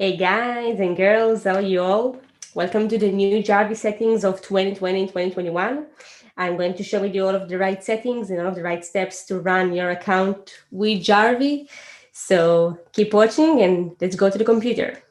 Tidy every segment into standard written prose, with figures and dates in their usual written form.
Hey guys and girls, how are you all? Welcome to the new Jarvee settings of 2020 and 2021. I'm going to show you all of the right settings and all of the right steps to run your account with Jarvee. So keep watching and let's go to the computer.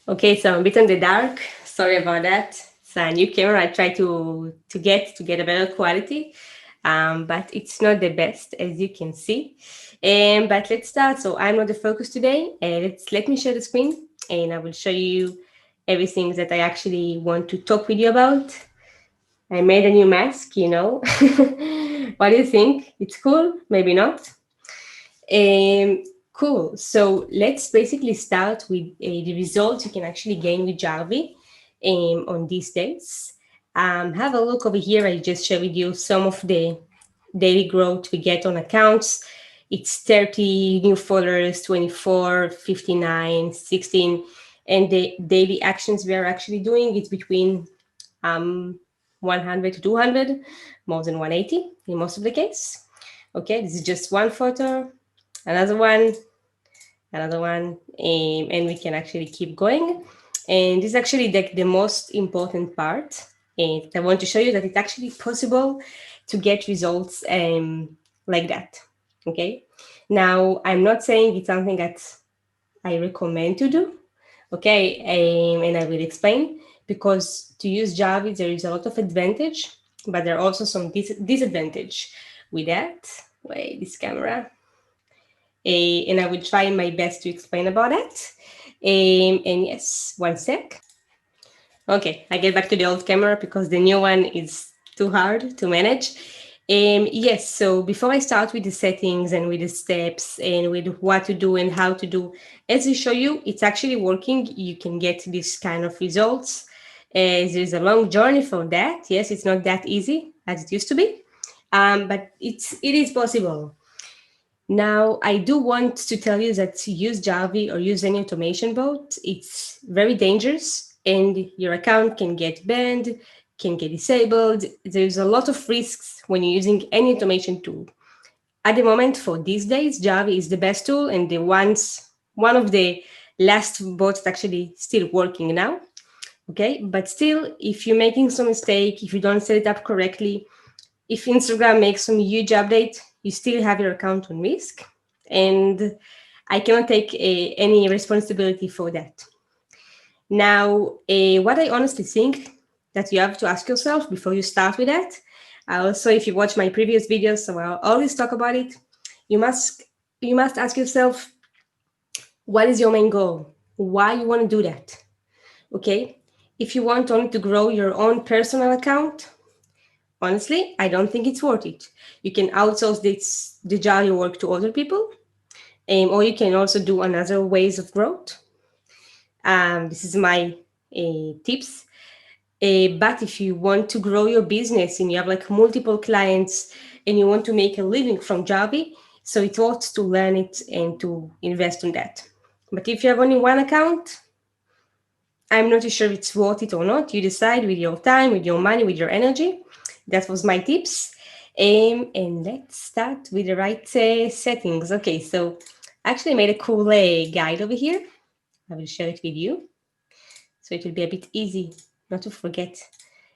Okay, so I'm a bit in the dark. Sorry about that. It's a new camera. I try to get a better quality, but it's not the best as you can see. But let's start. So I'm not the focus today. Let me share the screen, and I will show you everything that I actually want to talk with you about. I made a new mask. What do you think? It's cool? Maybe not. Um, cool. So let's basically start with the results you can actually gain with Jarvee on these days. Have a look over here. I just share with you some of the daily growth we get on accounts. It's 30 new followers, 24, 59, 16. And the daily actions we are actually doing is between 100 to 200, more than 180 in most of the case. Okay, this is just one photo, another one, another one, and we can actually keep going. And this is actually the most important part. And I want to show you that it's actually possible to get results like that. Okay. Now, I'm not saying it's something that I recommend to do. Okay. And I will explain because to use Jarvee, there is a lot of advantage, but there are also some disadvantage with that. Wait, this camera and I will try my best to explain about it. And yes, one sec. Okay, I get back to the old camera because the new one is too hard to manage. Yes, so before I start with the settings and with the steps and with what to do and how to do, as I show you, it's actually working. You can get this kind of results. There's a long journey for that. Yes, it's not that easy as it used to be, but it is possible. Now, I do want to tell you that to use Jarvee or use any automation bot, it's very dangerous and your account can get banned, can get disabled. There's a lot of risks when you're using any automation tool. At the moment, for these days, Jarvee is the best tool and one of the last bots actually still working now. Okay, but still, if you're making some mistake, if you don't set it up correctly, if Instagram makes some huge update, you still have your account on risk. And I cannot take any responsibility for that. Now, what I honestly think that you have to ask yourself before you start with that, also if you watch my previous videos, so I'll always talk about it, you must ask yourself, what is your main goal? Why you want to do that? Okay? If you want only to grow your own personal account, honestly, I don't think it's worth it. You can outsource the Jolly work to other people, or you can also do another ways of growth. This is my tips. But if you want to grow your business and you have like multiple clients and you want to make a living from Jarvee, so it's worth to learn it and to invest in that. But if you have only one account, I'm not too sure it's worth it or not. You decide with your time, with your money, with your energy. That was my tips. And let's start with the right settings. Okay, so I actually made a cool guide over here. I will share it with you. So it will be a bit easy not to forget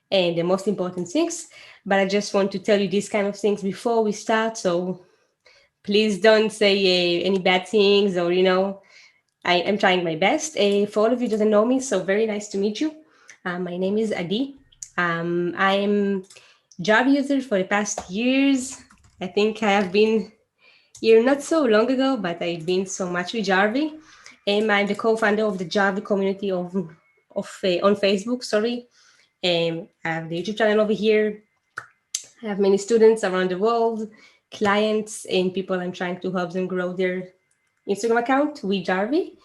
the most important things. But I just want to tell you these kind of things before we start. So please don't say any bad things or, I am trying my best. For all of you who doesn't know me, so very nice to meet you. My name is Adi. I'm Java user for the past years. I think I have been here not so long ago, but I've been so much with Jarvee. And I'm the co-founder of the Jarvee community on Facebook. Sorry, I have the YouTube channel over here. I have many students around the world, clients, and people I'm trying to help them grow their Instagram account with Jarvee.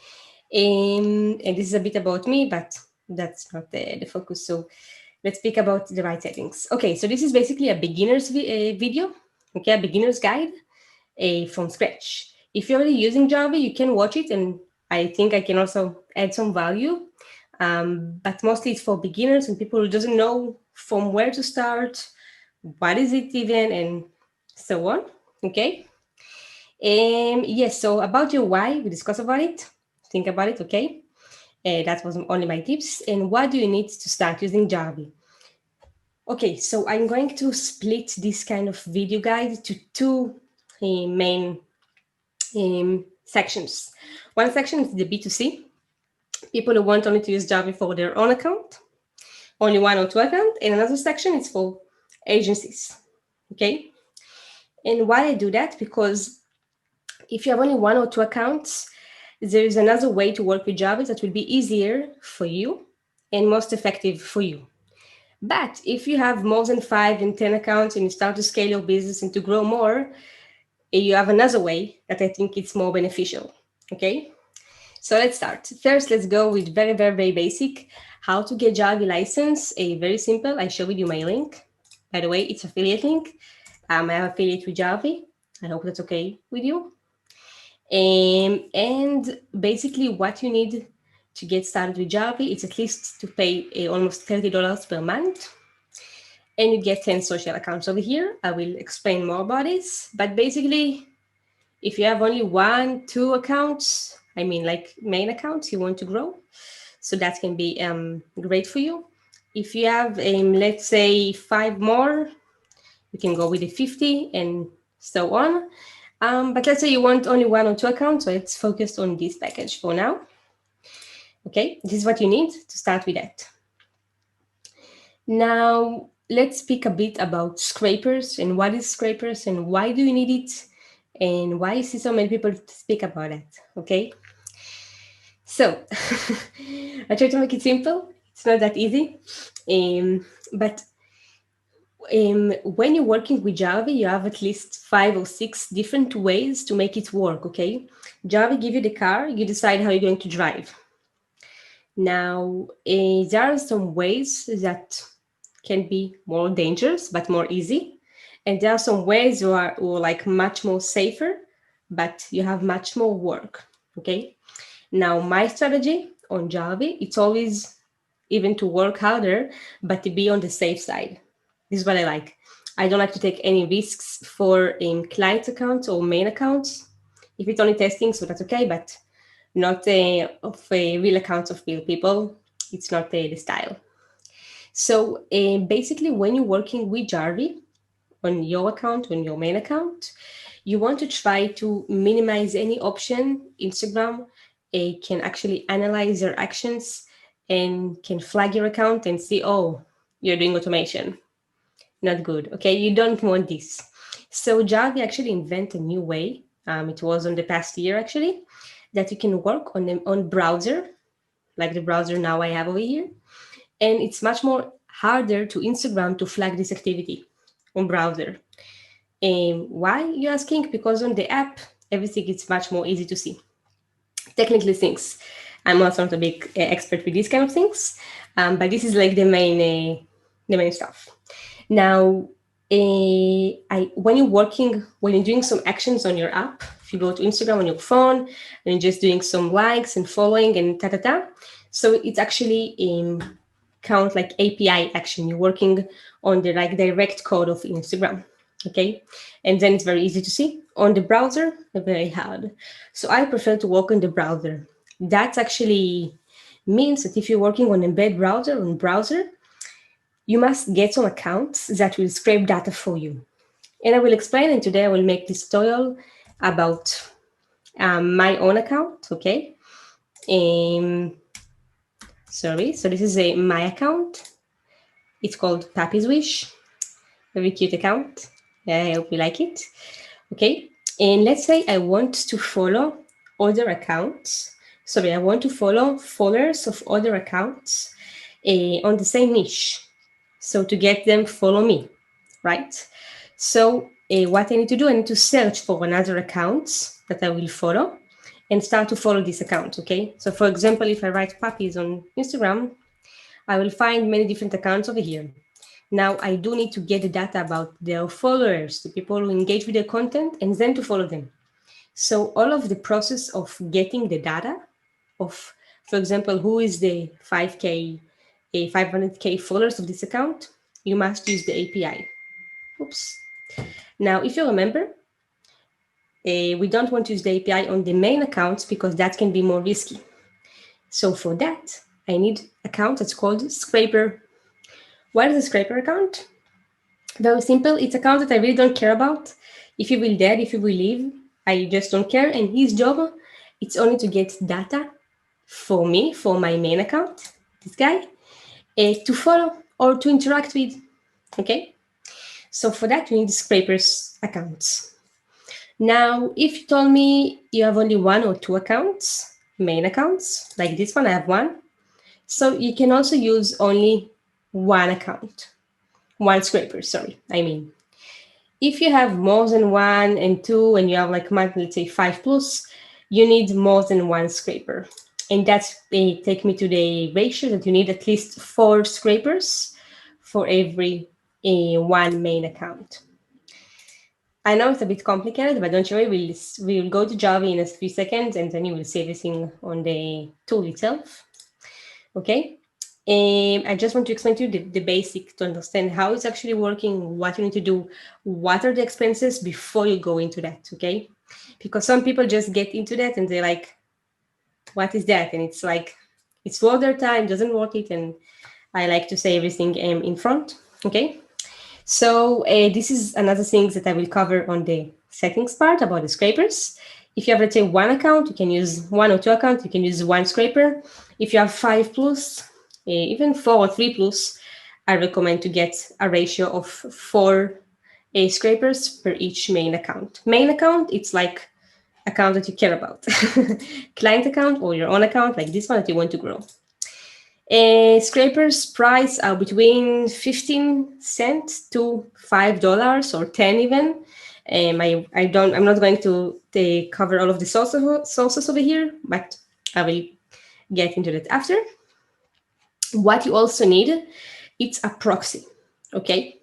And this is a bit about me, but that's not the focus. So let's speak about the right settings. Okay, so this is basically a beginner's video, okay, a beginner's guide from scratch. If you're already using Jarvee, you can watch it, and I think I can also add some value. But mostly it's for beginners and people who doesn't know from where to start, what is it even, and so on. Okay. Yes. So about your why, we discussed about it. think about it, okay? That was only my tips. And what do you need to start using Jarvee? Okay, so I'm going to split this kind of video guide to two main sections. One section is the B2C, people who want only to use Jarvee for their own account, only one or two accounts, and another section is for agencies, okay? And why I do that? Because if you have only one or two accounts, there is another way to work with Jarvee that will be easier for you and most effective for you. But if you have more than 5 and 10 accounts and you start to scale your business and to grow more, you have another way that I think it's more beneficial, okay? So let's start. First, let's go with very, very, very basic. How to get Jarvee license, very simple. I showed you my link. By the way, it's affiliate link. I have affiliate with Jarvee. I hope that's okay with you. And basically what you need to get started with Jarvee, it's at least to pay almost $30 per month. And you get 10 social accounts over here. I will explain more about this. But basically, if you have only 1, 2 accounts, I mean like main accounts you want to grow, so that can be great for you. If you have, let's say 5 more, you can go with the 50 and so on. But let's say you want only 1 or 2 accounts, so let's focus on this package for now. Okay, this is what you need to start with that. Now, let's speak a bit about scrapers and what is scrapers and why do you need it and why you see so many people speak about that, okay? So, I try to make it simple. It's not that easy, but when you're working with Jarvee, you have at least 5 or 6 different ways to make it work, okay? Jarvee give you the car, you decide how you're going to drive. Now, there are some ways that can be more dangerous, but more easy. And there are some ways who are like much more safer, but you have much more work, okay? Now, my strategy on Jarvee, it's always even to work harder, but to be on the safe side. This is what I like. I don't like to take any risks for client accounts or main accounts. If it's only testing, so that's okay, but not of real accounts of real people. It's not the style. So basically, when you're working with Jarvee on your account, on your main account, you want to try to minimize any option. Instagram can actually analyze your actions and can flag your account and see, oh, you're doing automation. Not good, okay? You don't want this. So Jarvee actually invented a new way. It was on the past year, actually, that you can work on browser, like the browser now I have over here. And it's much more harder to Instagram to flag this activity on browser. Why, you're asking? Because on the app, everything is much more easy to see. Technically things. I'm also not a big expert with these kind of things, but this is like the main stuff. Now, when you're doing some actions on your app, if you go to Instagram on your phone and you're just doing some likes and following and so it's actually count like API action. You're working on the like direct code of Instagram, okay? And then it's very easy to see. On the browser, very hard. So I prefer to work on the browser. That actually means that if you're working on embed browser, you must get some accounts that will scrape data for you. And I will explain, and today I will make this tutorial about my own account, okay? Sorry, so this is my account. It's called Pappy's Wish. Very cute account. I hope you like it. Okay, and let's say I want to follow other accounts. Sorry, I want to follow followers of other accounts on the same niche. So to get them, follow me, right? So what I need to do, I need to search for another accounts that I will follow and start to follow this account, okay? So for example, if I write puppies on Instagram, I will find many different accounts over here. Now I do need to get the data about their followers, the people who engage with their content, and then to follow them. So all of the process of getting the data of, for example, who is the 500K followers of this account, you must use the API. Oops. Now, if you remember, we don't want to use the API on the main accounts because that can be more risky. So for that, I need an account that's called Scraper. What is a Scraper account? Very simple. It's an account that I really don't care about. If you will dead, if you will leave, I just don't care. And his job, it's only to get data for me, for my main account, this guy, to follow or to interact with. Okay? So for that, you need Scrapers accounts. Now, if you told me you have only one or two accounts, main accounts, like this one, I have one. So you can also use only one account, one scraper, sorry, I mean. If you have more than one and two, and you have like, let's say 5 plus, you need more than one scraper. And that's take me to the ratio that you need at least 4 scrapers for every one main account. I know it's a bit complicated, but don't worry, we'll go to Jarvee in a few seconds, and then you will see everything on the tool itself. Okay? I just want to explain to you the basic to understand how it's actually working, what you need to do, what are the expenses before you go into that, okay? Because some people just get into that and they're like, what is that? And it's like, it's worth their time, doesn't worth it. And I like to say everything in front, okay? So this is another thing that I will cover on the settings part about the scrapers. If you have, let's say, one account, you can use one or two accounts, you can use one scraper. If you have 5 plus, even 4 or 3 plus, I recommend to get a ratio of 4 scrapers per each main account. Main account, it's like account that you care about. Client account or your own account, like this one that you want to grow. Scrapers price are between 15 cents to $5 or 10 even. I'm not going to cover all of the sources over here, but I will get into that after. What you also need, it's a proxy, okay?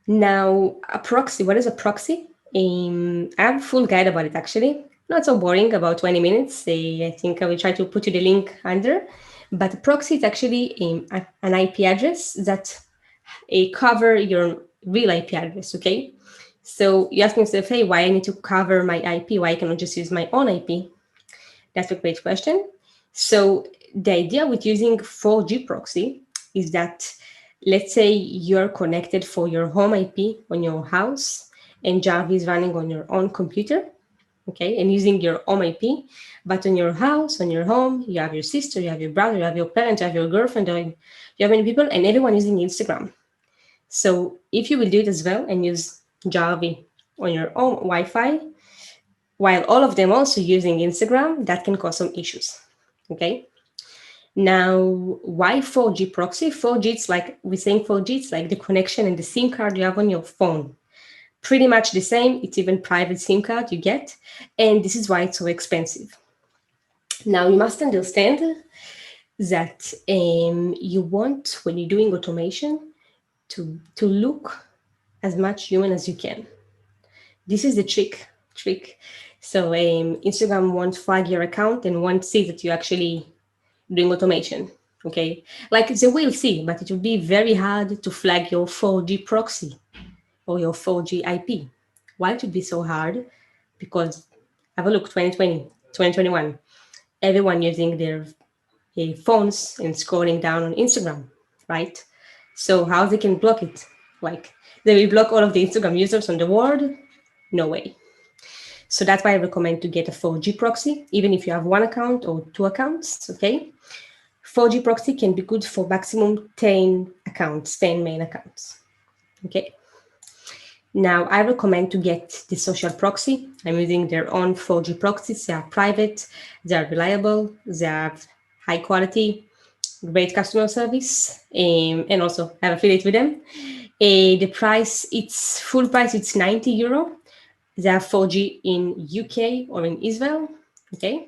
Now, a proxy, what is a proxy? I have a full guide about it, actually. Not so boring, about 20 minutes. I think I will try to put you the link under. But a proxy is actually an IP address that cover your real IP address, okay? So you ask yourself, hey, why I need to cover my IP? Why I cannot just use my own IP? That's a great question. So the idea with using 4G proxy is that, let's say you're connected for your home IP on your house and Jarvee is running on your own computer, okay, and using your own IP, but on your house, on your home, you have your sister, you have your brother, you have your parents, you have your girlfriend, you have many people, and everyone using Instagram. So if you will do it as well and use Jarvee on your own Wi-Fi, while all of them also using Instagram, that can cause some issues, okay? Now, why 4G proxy? 4G, it's like, we're saying 4G, it's like the connection and the SIM card you have on your phone. Pretty much the same. It's even private SIM card you get. And this is why it's so expensive. Now, you must understand that you want, when you're doing automation, to look as much human as you can. This is the trick. So Instagram won't flag your account and won't see that you actually doing automation, okay? Like they will see, but it will be very hard to flag your 4G proxy or your 4G IP. Why it would be so hard? Because have a look, 2020, 2021, everyone using their phones and scrolling down on Instagram, right? So how they can block it? Like they will block all of the Instagram users on the world? No way. So that's why I recommend to get a 4G proxy, even if you have one account or two accounts, okay? 4G proxy can be good for maximum 10 accounts, 10 main accounts, okay? Now, I recommend to get the social proxy. I'm using their own 4G proxies. They are private, they are reliable, they have high quality, great customer service, and also have affiliate with them. The price, it's full price, it's €90. They have 4G in UK or in Israel, okay?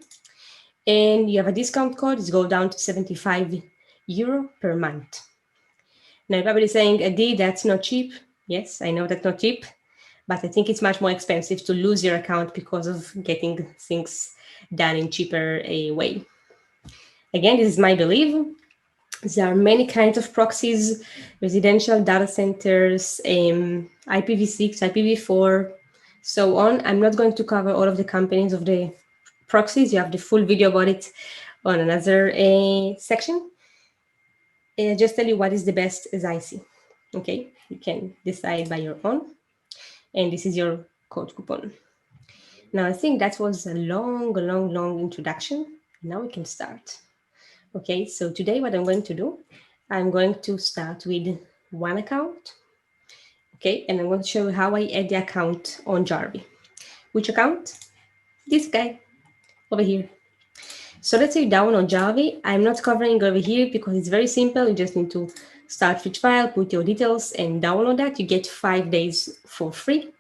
And you have a discount code, it's go down to €75 per month. Now, you're probably saying, Adi, that's not cheap. Yes, I know that's not cheap, but I think it's much more expensive to lose your account because of getting things done in cheaper way. Again, this is my belief. There are many kinds of proxies, residential data centers, IPv6, IPv4, so on. I'm not going to cover all of the companies of the proxies. You have the full video about it on another section. Just tell you what is the best as I see. Okay, you can decide by your own. And this is your code coupon. Now I think that was a long introduction. Now we can start. Okay, so today what I'm going to do, I'm going to start with one account. Okay, and I'm going to show you how I add the account on Jarvee. Which account? This guy over here. So let's say you download Jarvee. I'm not covering over here because it's very simple. You just need to start which file, put your details, and download that. You get 5 days for free.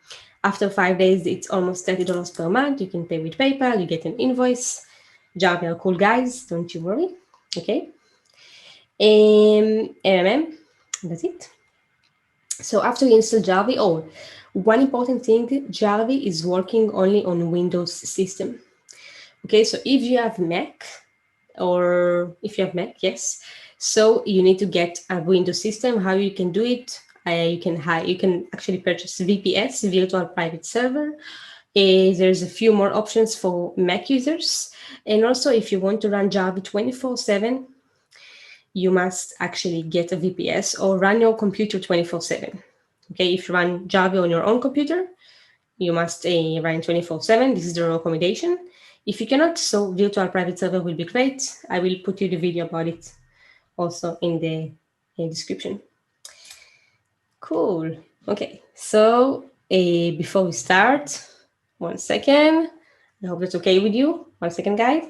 After 5 days, it's almost $30 per month. You can pay with PayPal. You get an invoice. Jarvee are cool guys. Don't you worry. Okay. That's it. So after you install Jarvee, one important thing, Jarvee is working only on Windows system. Okay, so if you have Mac, yes. So you need to get a Windows system. How you can do it? You can actually purchase VPS, Virtual Private Server. There's a few more options for Mac users. And also, if you want to run Jarvee 24/7, you must actually get a VPS or run your computer 24/7. Okay, if you run Jarvee on your own computer, you must run 24/7. This is the recommendation. If you cannot, so virtual private server will be great. I will put you the video about it also in the description. Cool. Okay, so before we start, 1 second. I hope that's okay with you. 1 second, guys.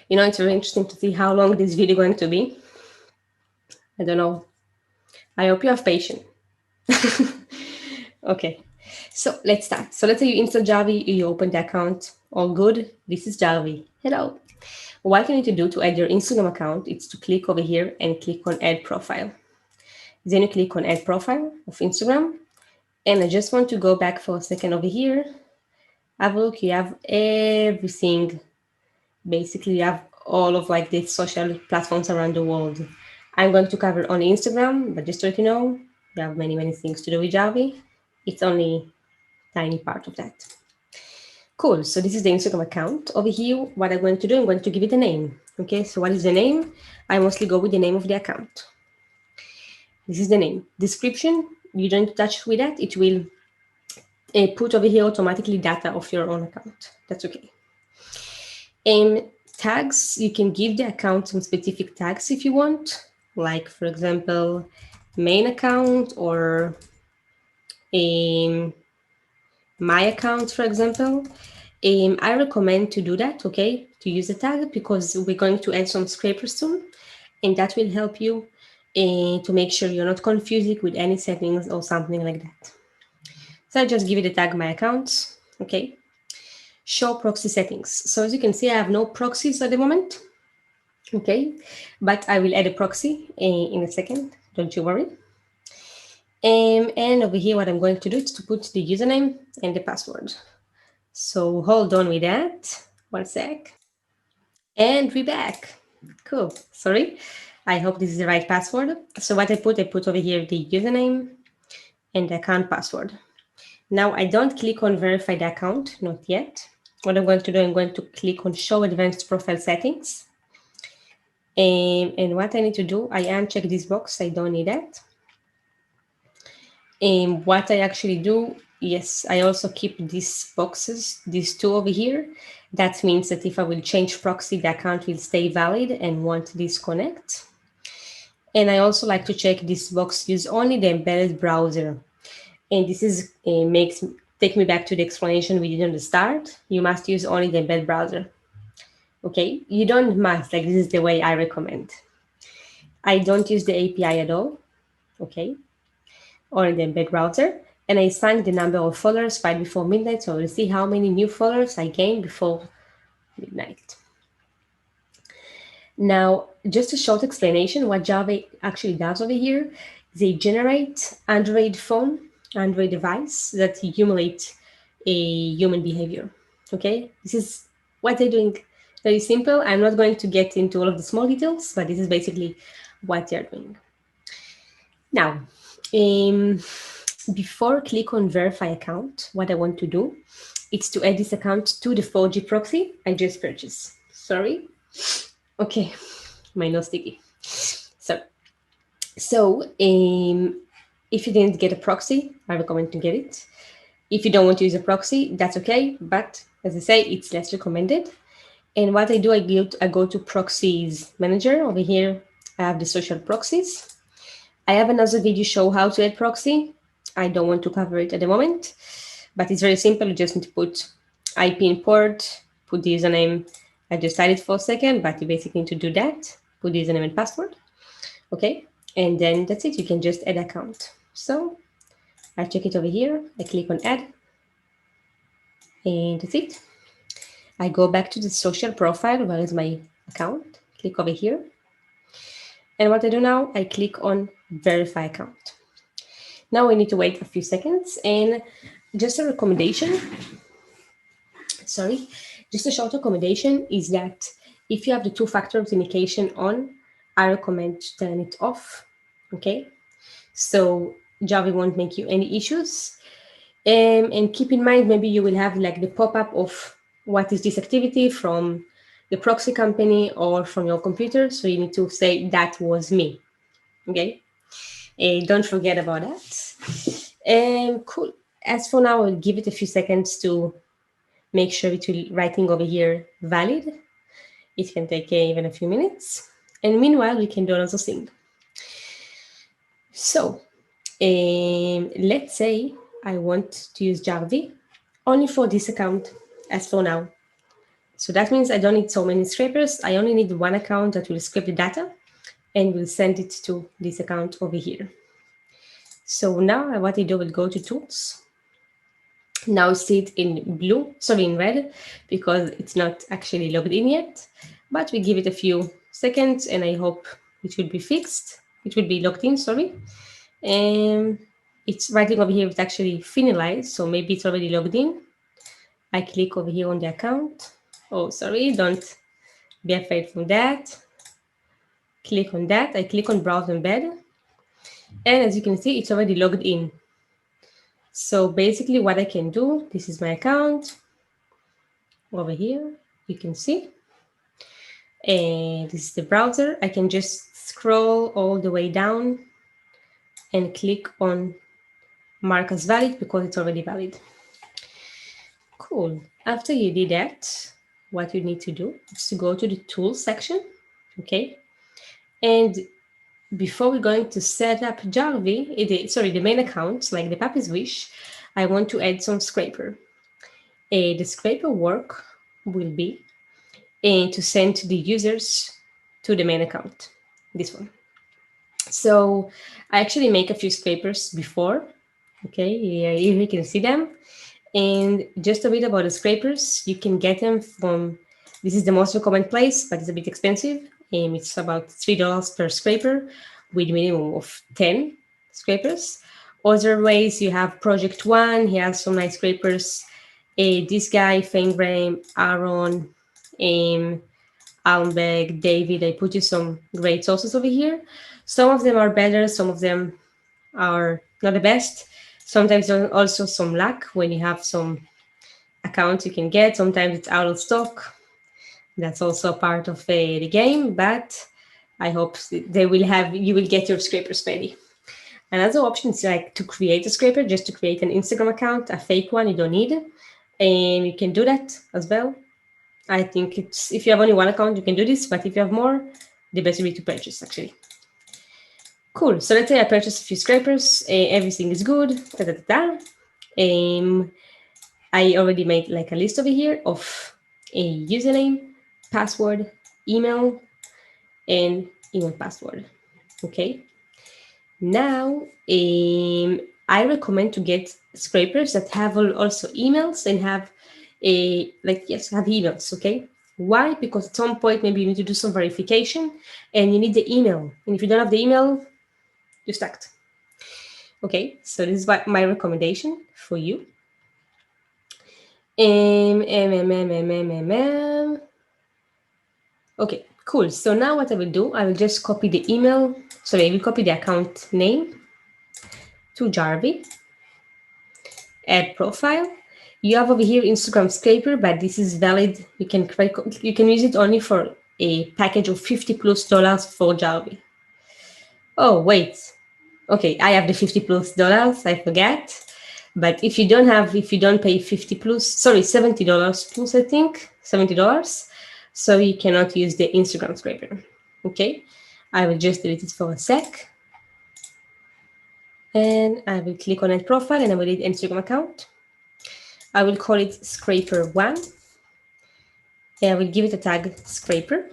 You know, it's very interesting to see how long this video is going to be. I don't know. I hope you have patience. Okay, so let's start. So let's say you install Jarvee, you open the account, all good. This is Jarvee. Hello. What you need to do to add your Instagram account is to click over here and click on Add Profile. Then you click on Add Profile of Instagram. And I just want to go back for a second over here. Have a look, you have everything. Basically, you have all of like the social platforms around the world. I'm going to cover only Instagram, but just to let you know, you have many things to do with Jarvee. It's only a tiny part of that. Cool, so this is the Instagram account. Over here, what I'm going to do, I'm going to give it a name. Okay, so what is the name? I mostly go with the name of the account. This is the name. Description, you don't touch with that. It will put over here automatically data of your own account. That's okay. Tags, you can give the account some specific tags if you want, like for example, main account or my account, for example. I recommend to do that, okay, to use the tag because we're going to add some scrapers soon, and that will help you to make sure you're not confusing with any settings or something like that. So I just give it a tag my accounts, okay. Show proxy settings. So as you can see, I have no proxies at the moment, okay, but I will add a proxy in a second, don't you worry. And over here, what I'm going to do is to put the username and the password. So hold on with that, 1 sec. And we're back. Cool, sorry. I hope this is the right password. So what I put over here the username and the account password. Now I don't click on verify the account, not yet. What I'm going to do, I'm going to click on show advanced profile settings. And what I need to do, I uncheck this box, I don't need that. And what I actually do, yes, I also keep these boxes, these two over here. That means that if I will change proxy, the account will stay valid and won't disconnect. And I also like to check this box, use only the embedded browser. And this is take me back to the explanation we did on the start. You must use only the embedded browser. Okay, you don't must, like this is the way I recommend. I don't use the API at all, okay, or the embed browser. And I assigned the number of followers right before midnight, so we'll see how many new followers I gained before midnight. Now, just a short explanation, what Jarvee actually does over here, they generate Android device that emulate a human behavior, okay? This is what they're doing. Very simple. I'm not going to get into all of the small details, but this is basically what they're doing. Now, Before click on verify account, what I want to do is to add this account to the 4G proxy I just purchased. Sorry. Okay, my nose sticky. So if you didn't get a proxy, I recommend to get it. If you don't want to use a proxy, that's okay. But as I say, it's less recommended. And what I do, I go to proxies manager over here. I have the social proxies. I have another video show how to add proxy. I don't want to cover it at the moment, but it's very simple. You just need to put IP import, put the username. I just hide it for a second, but you basically need to do that. Put the username and password. Okay, and then that's it. You can just add account. So I check it over here. I click on add, and that's it. I go back to the social profile. Where is my account? Click over here. And what I do now, I click on verify account. Now we need to wait a few seconds, and just a recommendation, just a short recommendation is that if you have the two-factor authentication on, I recommend to turn it off, okay? So Jarvee won't make you any issues. And keep in mind, maybe you will have like the pop-up of what is this activity from the proxy company or from your computer. So you need to say that was me, okay? Don't forget about that. Cool. As for now, I'll give it a few seconds to make sure it's writing over here valid. It can take even a few minutes. And meanwhile, we can do another thing. So let's say I want to use Jarvee only for this account as for now. So that means I don't need so many scrapers. I only need one account that will scrape the data and will send it to this account over here. So now what I do will go to tools. Now see it in blue, sorry, in red, because it's not actually logged in yet, but we give it a few seconds and I hope it will be fixed. It will be logged in, sorry. And it's writing over here, it's actually finalized, so maybe it's already logged in. I click over here on the account. Oh, sorry, don't be afraid from that. Click on that, I click on browse embed. And as you can see, it's already logged in. So basically what I can do, this is my account. Over here, you can see. And this is the browser. I can just scroll all the way down and click on mark as valid because it's already valid. Cool. After you did that, what you need to do is to go to the tools section, okay? And before we're going to set up Jarvee, the main account, like the Puppy's Wish, I want to add some scraper. The scraper work will be to send the users to the main account, this one. So I actually make a few scrapers before, okay, here you can see them. And just a bit about the scrapers, you can get them from, this is the most recommended place, but it's a bit expensive. It's about $3 per scraper with minimum of 10 scrapers. Other ways, you have Project One, he has some nice scrapers. This guy, Fangram, Aaron, Almbeg, David, I put you some great sources over here. Some of them are better, some of them are not the best. Sometimes also some luck when you have some accounts you can get. Sometimes it's out of stock. That's also a part of the game, but I hope you will get your scrapers ready. Another option is like to create a scraper, just to create an Instagram account, a fake one you don't need. And you can do that as well. I think it's, if you have only one account, you can do this, but if you have more, the best will be to purchase actually. Cool, so let's say I purchased a few scrapers, everything is good, I already made like a list over here of a username, password, email, and email password, okay? Now, I recommend to get scrapers that have also emails and have have emails, okay? Why? Because at some point, maybe you need to do some verification and you need the email. And if you don't have the email, you're stuck. Okay, so this is what my recommendation for you. Okay, cool. So now what I will do, I will just copy the email. Sorry, I will copy the account name to Jarvee, add profile. You have over here Instagram scraper, but this is valid. You can use it only for a package of $50+ for Jarvee. Oh, wait. Okay, I have the $50+, I forgot. But if you don't pay 50 plus, sorry, $70 plus, I think, $70. So you cannot use the Instagram scraper. Okay, I will just delete it for a sec. And I will click on add profile and I will add Instagram account. I will call it scraper1. And I will give it a tag scraper.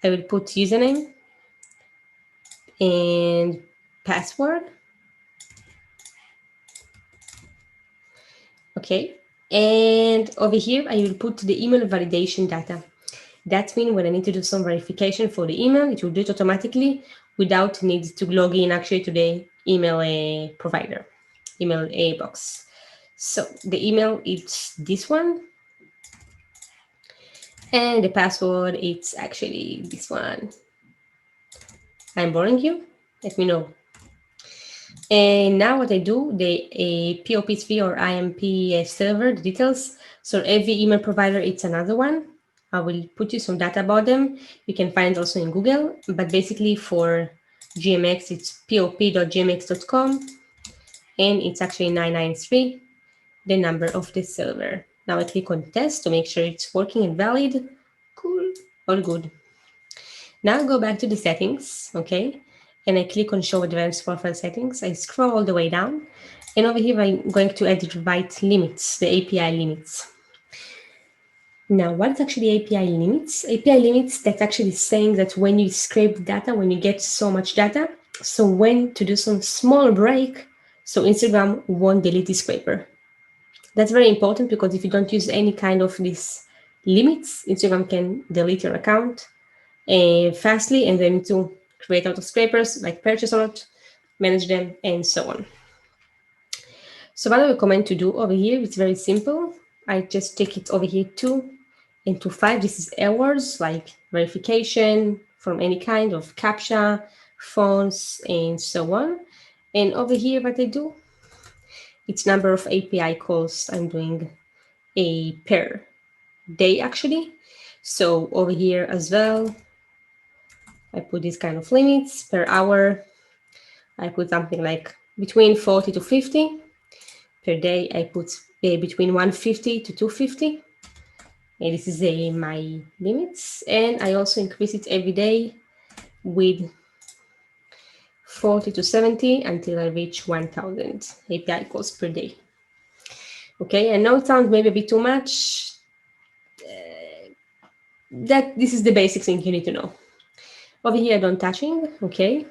I will put username and password. Okay, and over here I will put the email validation data. That means when I need to do some verification for the email, it will do it automatically without need to log in actually to the email provider, email box. So the email is this one, and the password it's actually this one. I'm boring you? Let me know. And now what I do, the POP3 or IMP server, the details. So every email provider, it's another one. I will put you some data about them. You can find also in Google, but basically for GMX, it's pop.gmx.com, and it's actually 993, the number of the server. Now I click on test to make sure it's working and valid. Cool, all good. Now go back to the settings, okay? And I click on show advanced profile settings. I scroll all the way down, and over here I'm going to edit right limits, the API limits. Now, what's actually API limits? API limits, that's actually saying that when you scrape data, when you get so much data, so when to do some small break, so Instagram won't delete the scraper. That's very important because if you don't use any kind of these limits, Instagram can delete your account fastly, and then to create auto scrapers like purchase alert, manage them, and so on. So what I recommend to do over here, it's very simple. I just take it over here 2 and to 5. This is errors like verification from any kind of CAPTCHA, fonts, and so on. And over here, what I do, it's number of API calls I'm doing a per day actually. So over here as well, I put this kind of limits per hour. I put something like between 40 to 50. Per day, I put between 150 to 250. And this is my limits. And I also increase it every day with 40 to 70 until I reach 1,000 API calls per day. Okay, I know it sounds maybe a bit too much. This is the basic thing you need to know. Over here, I don't touching, okay?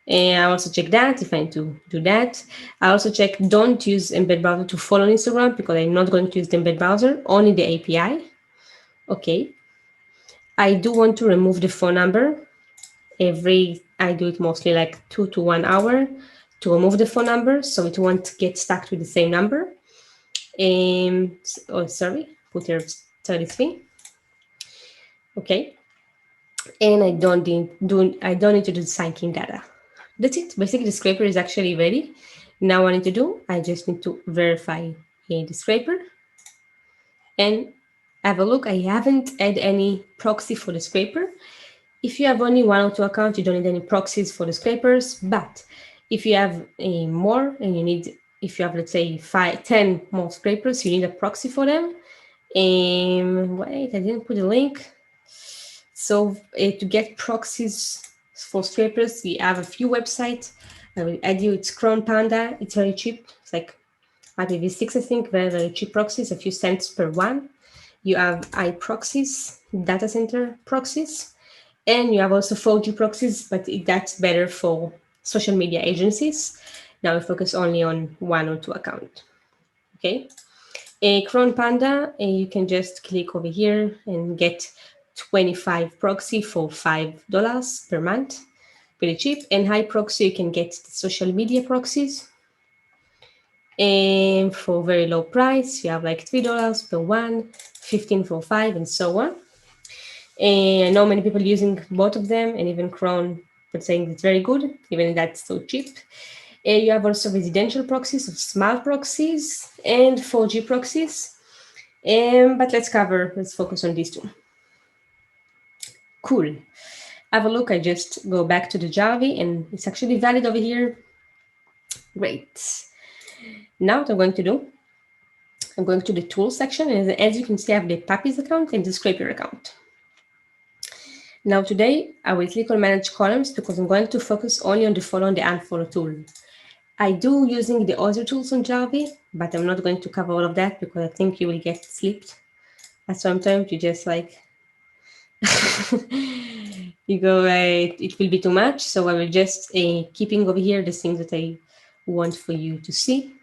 And I also check that if I need to do that. I also check don't use embed browser to follow Instagram because I'm not going to use the embed browser, only the API. Okay. I do want to remove the phone number. I do it mostly like 2 to 1 hour to remove the phone number so it won't get stuck with the same number. Sorry, put here 33. Okay. And I don't need to do syncing data. That's it. Basically, the scraper is actually ready. Now what I need to do, I just need to verify the scraper and have a look. I haven't added any proxy for the scraper. If you have only 1 or 2 accounts, you don't need any proxies for the scrapers. But if you have more and if you have, let's say, 10 more scrapers, you need a proxy for them. Wait, I didn't put a link. So to get proxies for scrapers, we have a few websites. I will add you. It's Cron Panda. It's very cheap. It's like IPv6, I think. Very, very cheap proxies, a few cents per one. You have iProxies, data center proxies, and you have also 4G proxies, but that's better for social media agencies. Now we focus only on 1 or 2 accounts. Okay. Cron Panda, you can just click over here and get 25 proxy for $5 per month. Pretty cheap. And high proxy, you can get the social media proxies. And for very low price, you have like $3 per one, 15 for 5, and so on. And I know many people using both of them, and even Cron but saying it's very good, even if that's so cheap. You have also residential proxies, or smart proxies, and 4G proxies. But let's focus on these two. Cool. Have a look. I just go back to the Jarvee, and it's actually valid over here. Great. Now what I'm going to do, I'm going to the tools section, and as you can see, I have the puppies account and the scraper account. Now today, I will click on manage columns because I'm going to focus only on the follow and the unfollow tool. I do using the other tools on Jarvee, but I'm not going to cover all of that because I think you will get slipped. At some time, you just like, you go, it will be too much. So I will just keeping over here the things that I want for you to see.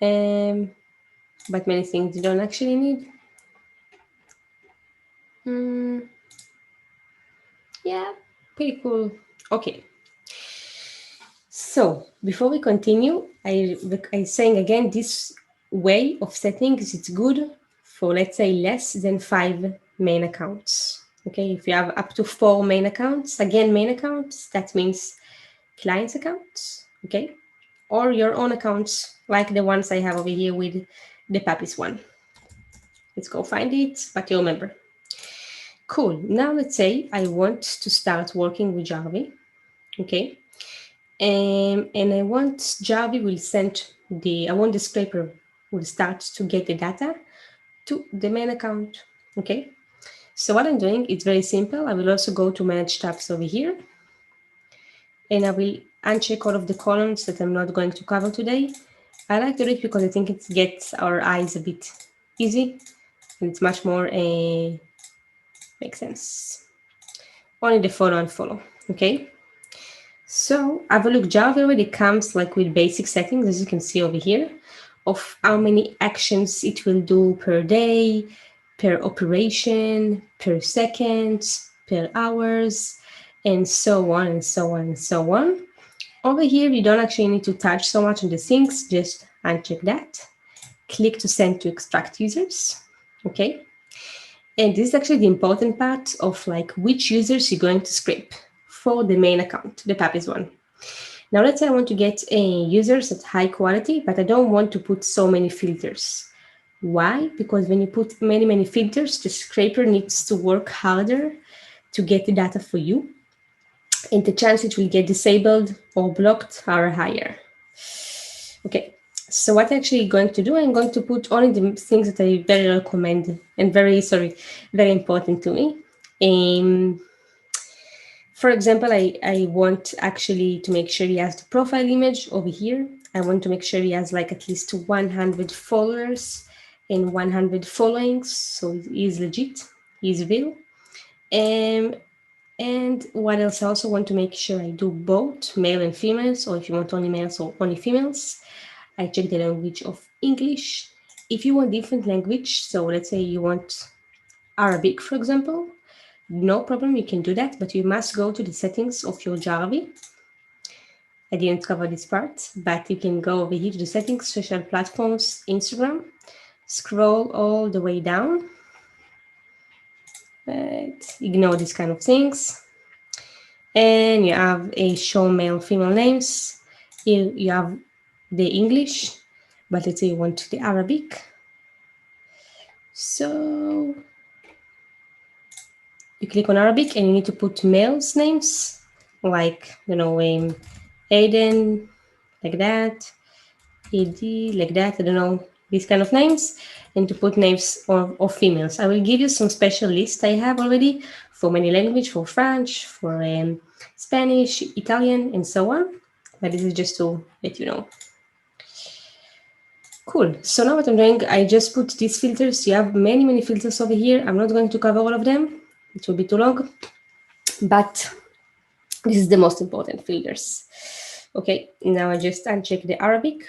But many things you don't actually need. Yeah, pretty cool. Okay. So before we continue, I saying again, this way of settings, it's good for, let's say, less than 5 main accounts. Okay, if you have up to 4 main accounts, again, main accounts, that means clients accounts, okay? Or your own accounts, like the ones I have over here with the puppies one. Let's go find it, but you remember. Cool, now let's say I want to start working with Jarvee, okay? And I want Jarvee will send I want the scraper will start to get the data to the main account, okay? So what I'm doing, it's very simple. I will also go to manage tabs over here, and I will uncheck all of the columns that I'm not going to cover today. I like to do it because I think it gets our eyes a bit easy, and it's much more makes sense. Only the follow and follow, okay? So have a look, Jarvee already comes like with basic settings, as you can see over here, of how many actions it will do per day, per operation, per second, per hours, and so on and so on and so on. Over here, you don't actually need to touch so much on the things, just uncheck that. Click to send to extract users, okay? And this is actually the important part of like which users you're going to scrape for the main account, the puppies one. Now let's say I want to get users at high quality, but I don't want to put so many filters. Why? Because when you put many filters, the scraper needs to work harder to get the data for you, and the chance it will get disabled or blocked are higher. Okay, so what I'm actually going to do, I'm going to put only the things that I very recommend and very important to me. For example, I want actually to make sure he has the profile image over here. I want to make sure he has like at least 100 followers and 100 followings. So he's legit, he's real. And what else? I also want to make sure I do both male and females, or if you want only males or only females, I check the language of English. If you want different language, so let's say you want Arabic, for example, no problem, you can do that, but you must go to the settings of your Jarvee. I didn't cover this part, but you can go over here to the settings, social platforms, Instagram, scroll all the way down. Right. Ignore these kind of things. And you have a show male, female names. Here you have the English, but let's say you want the Arabic. So you click on Arabic and you need to put males names, like, Aiden, like that, Ed, like that, I don't know, these kind of names, and to put names of females. I will give you some special list I have already for many language, for French, for Spanish, Italian, and so on. But this is just to let you know. Cool. So now what I'm doing, I just put these filters. You have many filters over here. I'm not going to cover all of them. It will be too long. But this is the most important filters. Okay, now I just uncheck the Arabic.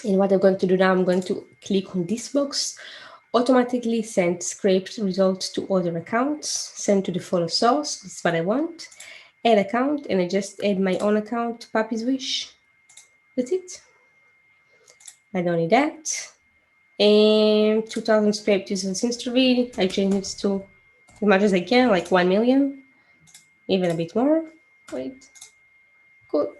And what I'm going to do now, I'm going to click on this box, automatically send scraped results to other accounts, send to the follow source. This is what I want. Add account, and I just add my own account, Puppy's Wish. That's it. I don't need that. And 2,000 scraped users instantly. I change it to as much as I can, like 1 million. even a bit more. Wait, cool.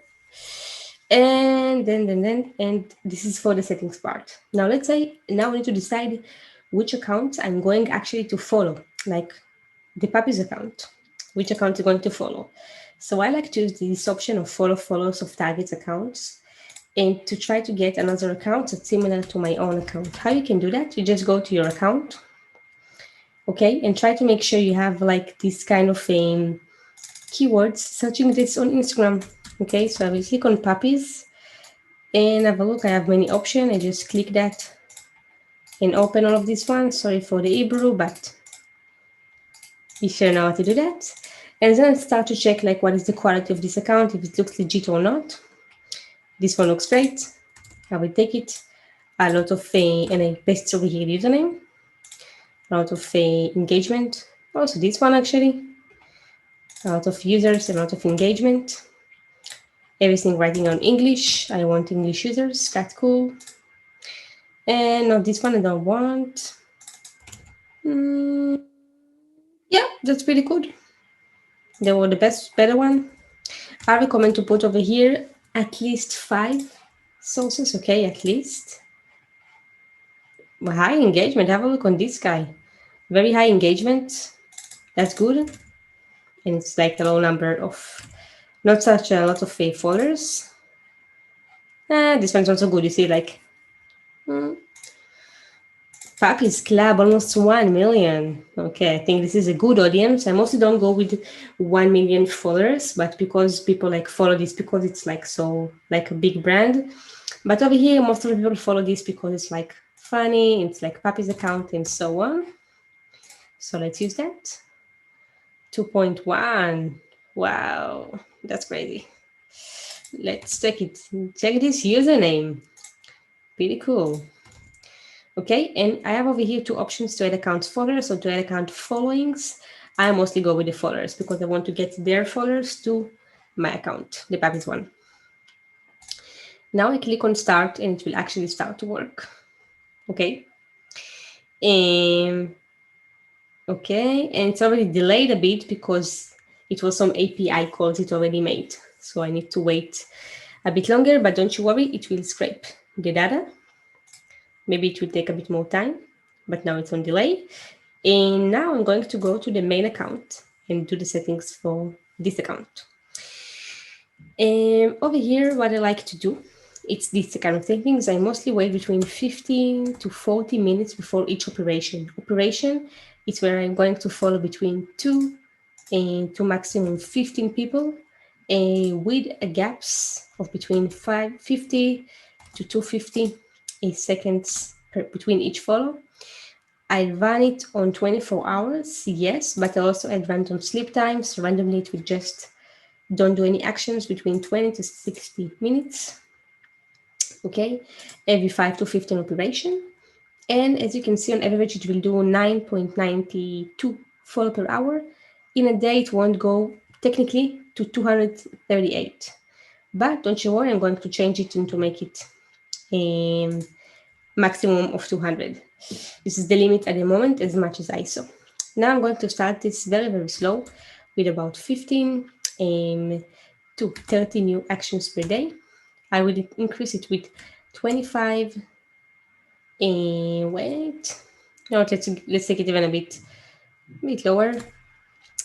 And and this is for the settings part. Now let's say, now I need to decide which account I'm going actually to follow, like the puppy's account, which account you're going to follow. So I like to use this option of follow follows of target accounts and to try to get another account that's similar to my own account. How you can do that? You just go to your account, okay, and try to make sure you have like this kind of keywords searching this on Instagram. Okay, so I will click on puppies and have a look. I have many options. I just click that and open all of these ones. Sorry for the Hebrew, but you sure know how to do that. And then start to check like what is the quality of this account, if it looks legit or not. This one looks great. I will take it. A lot of and I paste over here the username. A lot of engagement. Also this one actually. A lot of users, a lot of engagement. Everything writing on English. I want English users. That's cool. And no, this one I don't want. Yeah, that's pretty good. They were the better one. I recommend to put over here at least 5 sources, okay, at least. High engagement, have a look on this guy. Very high engagement, that's good. And it's like a low number of, not such a lot of fake followers. This one's also good, you see, like, Puppies Club, almost 1 million. Okay, I think this is a good audience. I mostly don't go with 1 million followers, but because people like follow this because it's like so like a big brand. But over here, most of the people follow this because it's like funny, it's like Puppies account and so on. So let's use that. 2.1. Wow, that's crazy. Let's check it. Check this username. Pretty cool. Okay, and I have over here 2 options to add accounts followers or to add account followings. I mostly go with the followers because I want to get their followers to my account, the Puppies one. Now I click on start and it will actually start to work. Okay. Okay, and it's already delayed a bit because it was some API calls it already made. So I need to wait a bit longer, but don't you worry, it will scrape the data. Maybe it will take a bit more time, but now it's on delay. And now I'm going to go to the main account and do the settings for this account. And over here, what I like to do, it's this kind of settings. I mostly wait between 15 to 40 minutes before each operation. Operation is where I'm going to follow between 2 and to maximum 15 people and with a gaps of between 550 to 250 seconds between each follow. I run it on 24 hours, yes, but I also add random sleep times. Randomly, it will just don't do any actions between 20 to 60 minutes, okay, every 5 to 15 operation. And as you can see, on average, it will do 9.92 follow per hour. In a day, it won't go technically to 238. But don't you worry, I'm going to change it and to make it a maximum of 200. This is the limit at the moment as much as ISO. Now I'm going to start this very, very slow with about 15 to 30 new actions per day. I will increase it with 25 and wait. No, let's take it even a bit lower.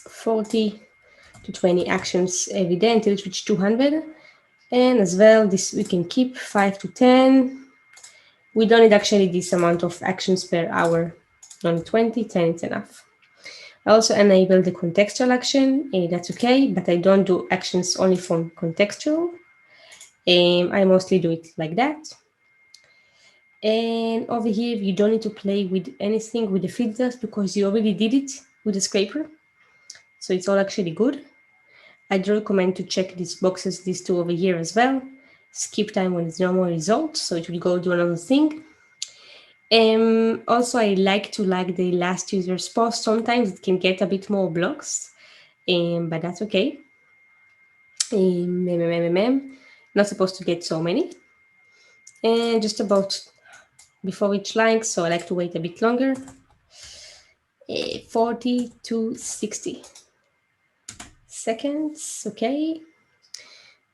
40 to 20 actions every day until it reaches 200. And as well, this we can keep 5 to 10. We don't need actually this amount of actions per hour. Only 20, 10 is enough. I also enable the contextual action, that's okay, but I don't do actions only from contextual. I mostly do it like that. And over here, you don't need to play with anything with the filters because you already did it with the scraper. So it's all actually good. I do recommend to check these boxes, these 2 over here as well. Skip time when there's no more results, so it will go do another thing. Also, I like to like the last user's post. Sometimes it can get a bit more blocks, but that's okay. Not supposed to get so many. And just about before each line, so I like to wait a bit longer. 40 to 60 seconds. Okay.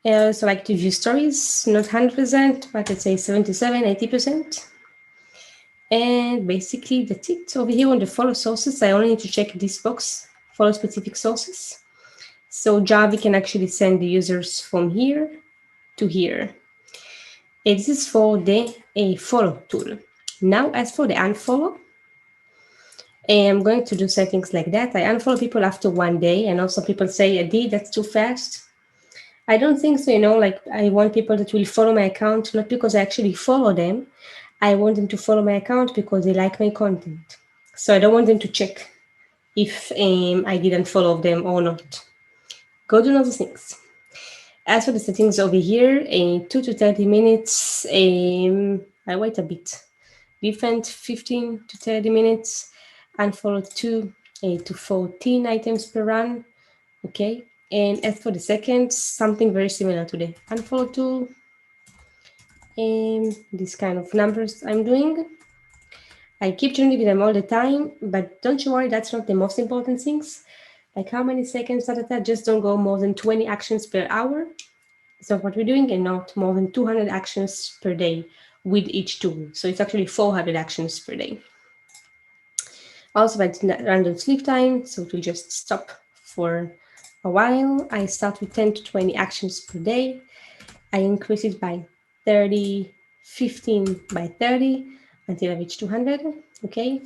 I also like to view stories, not 100%, but let's say 77, 80%. And basically that's it. Over here on the follow sources, I only need to check this box, follow specific sources. So Jarvee can actually send the users from here to here. And this is for the follow tool. Now, as for the unfollow, I'm going to do settings like that. I unfollow people after 1 day. And also people say, Adi, that's too fast. I don't think so, like I want people that will follow my account, not because I actually follow them. I want them to follow my account because they like my content. So I don't want them to check if I didn't follow them or not. Go do other things. As for the settings over here, 2 to 30 minutes, I wait a bit. Different 15 to 30 minutes, unfollow 2 to 14 items per run. Okay. And as for the seconds, something very similar to the unfollow tool. And this kind of numbers I'm doing. I keep changing them all the time, but don't you worry, that's not the most important things. Like how many seconds, just don't go more than 20 actions per hour. So what we're doing, and not more than 200 actions per day with each tool. So it's actually 400 actions per day. Also, by random sleep time, so it will just stop for a while. I start with 10 to 20 actions per day. I increase it by 30, 15 by 30 until I reach 200. Okay.